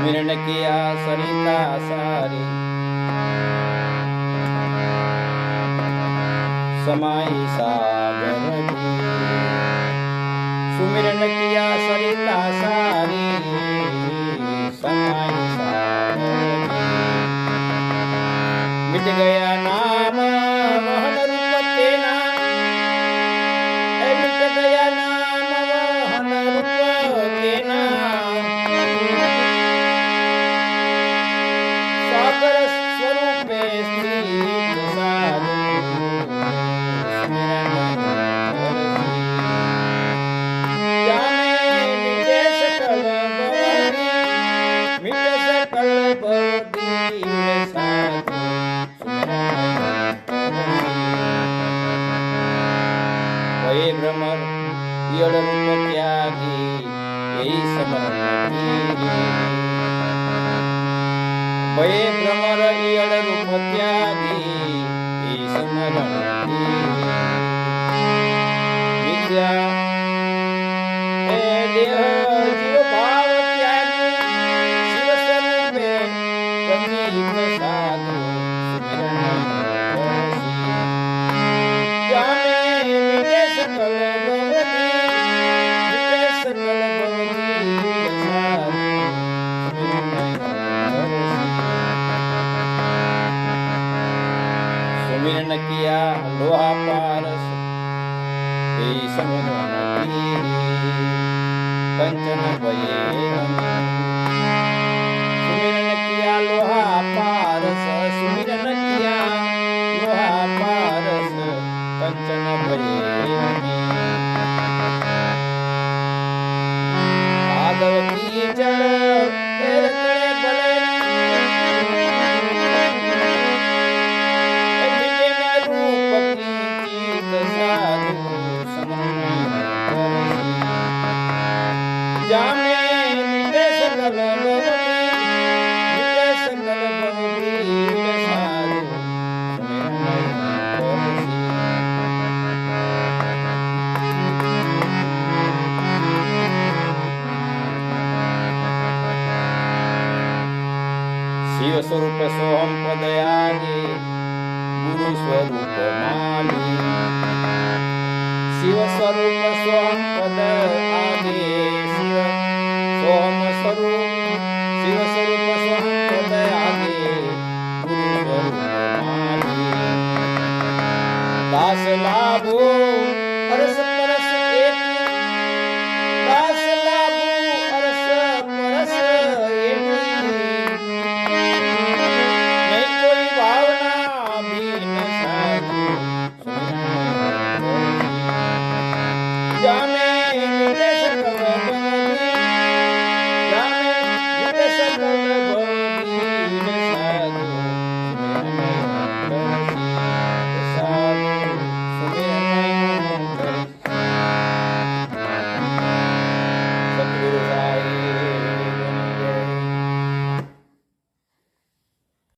सुमिरन किया सरिता सारी समाई सागर भी। सुमिरन किया सरिता सारी समाई सागर भी। मिट गया नाम मोहन रूप तेना, मिट गया नाम मोहन रूप तेना। सागर स्वरूपे स्थित साधु भ्रमर ईड़ रूप त्यागी यही समरण कीरी। भये भ्रमर ईड़ रूप त्यागी यही समरण कीरी। विद्या हे देह जीव भाव त्यागी शिव स्वरूपे प्रतीक साधु सुमिरन करसी। जाने मिटे सकल भवती, मिटे सकल भवती साधु सुमिरन करसी। सुमिरन किया लोहा पारस यही समरण कीरी। कंचन भये सुमिरन किया लोहा पारस, सुमिरन किया लोहा पारस कंचन भये। आदर की जड़ रखने बले मिटे न रूप की चीत साधु समरण करसी। जाने मिटे सकल भवती, मिटे सकल भवती साधु सुमिरन करसी। शिव स्वरूप सोहम पद आगे गुरु स्वरूप माली। शिव स्वरूप सोहम पद आगे शिव सोहम स्वरूप, शिव स्वरूप सोहम पद आगे गुरु स्वरूप माली। दास लाभो परस परस एक, दास लाभो परस परस एक। नहीं कोई भावना भी न साधु सुमिरन करसी। जाने मिटे सकल भवती, जाने मिटे सकल भवती साधु सुमिरन करसी। साधु सुमिरन करसी। सतगुरु